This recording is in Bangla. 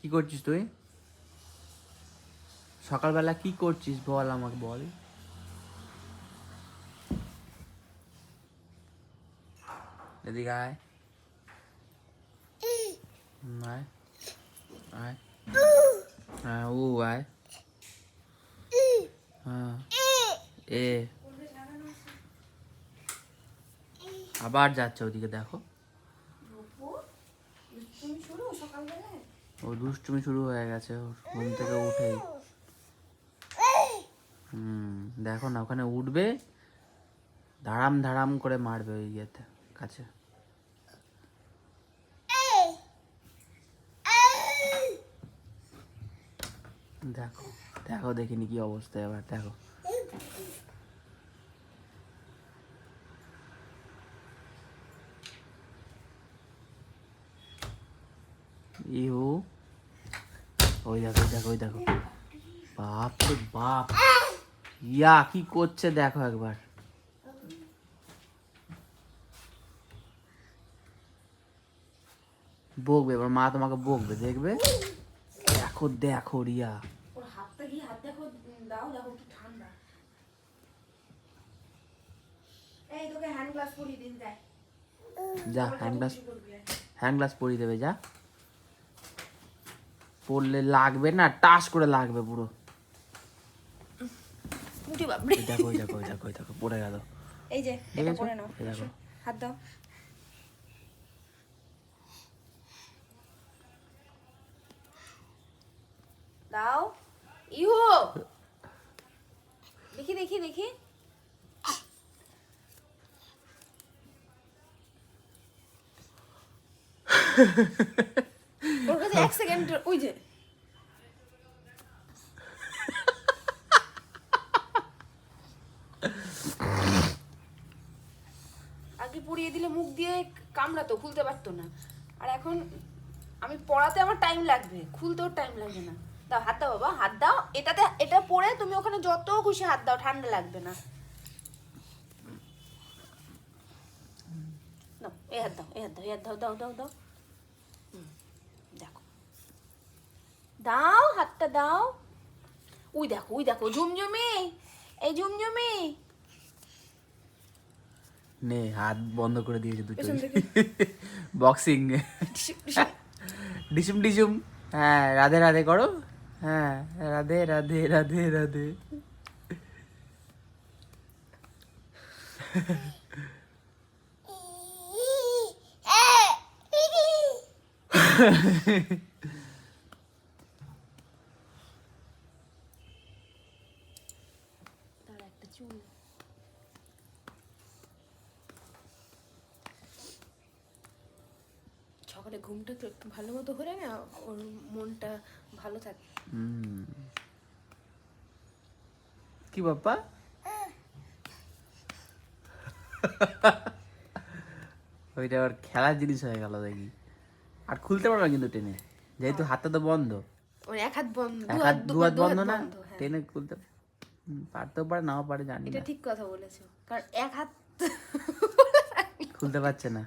কি করছিস তুই? সকালবেলা কি করছিস বল আমাকে, বল। এদিকে আয়, আয় আয়, হ্যাঁ ও আয়, হ্যাঁ এ আবার যাচ্ছে ওদিকে, দেখো ও দুষ্টুমি শুরু হয়ে গেছে ওর ঘুম থেকে উঠেই। দেখো না, ওখানে উঠবে, ধাড়াম ধাড়াম করে মারবে ওই ইয়েতে কাছে। দেখো দেখো, দেখিনি কি অবস্থা এবার, দেখো। ইহু, ওই দেখো ওই দেখো ওই দেখো, বাপ রে বাপ, ইয়া কি করছে দেখো একবার। বকবে এবার, মা তোমাকে বকবে, দেখবে। দেখো দেখো রিয়া, ওর হাতটা কি হাত দেখো, দাও দেখো কি ঠান্ডা। এই তোকে হ্যান্ড গ্লাস পরিয়ে দিন, যায় যা হ্যান্ড গ্লাস পরিয়ে দেবে, যা। পড়লে লাগবে না, টাস করে লাগবে পুরো। মুটি বাবরে, দেখো ওই দেখো ওই দেখো ওই দেখো, পড়ে গেল। এই যে এটা পরে নাও, দেখো হাত দাও। দাও ইহু, দেখি দেখি দেখি। ওর কাছে 1 সেকেন্ড, ওই যে আগে পরিয়ে দিলে মুখ দিয়ে কামড়াতো, খুলতে পারতো না। আর এখন আমি পড়াতে আমার টাইম লাগবে, খুলতেও টাইম লাগবে না। দাও হাত দাও বাবা, হাত দাও। এটাতে এটা পরে তুমি ওখানে যত খুশি হাত দাও, ঠান্ডা লাগবে না। নাও এই হাত দাও, এই হাত দাও, এই হাত দাও, দাও দাও দাও। দেখো দাও, হাতটা দাও। ওই দেখো ঝুমঝুমি, এই ঝুমঝুমি। নে, হাত বন্ধ করে দিয়েছে দুটো, পেছন থেকে। বক্সিং। ডিসুম ডিসুম, হ্যাঁ রাধে রাধে করো, হ্যাঁ রাধে রাধে রাধে রাধে। তার একটা চুল। সকালে ঘুমটা তো একটু ভালো মতো হলে না, ওর মনটা ভালো থাকে। কি বাপ্পা, ওইটা আবার খেলার জিনিস হয়ে গেল দেখি। আর খুলতে পারবে না কিন্তু টেনে, যেহেতু হাতটা তো বন্ধ। ওর এক হাত বন্ধ, এক হাত দু হাত বন্ধ না, হ্যাঁ। টেনে খুলতে পারতেও পারে, নাও পারে, জানি এটা না। ঠিক কথা বলেছো, কারণ এক হাত খুলতে পারছে না।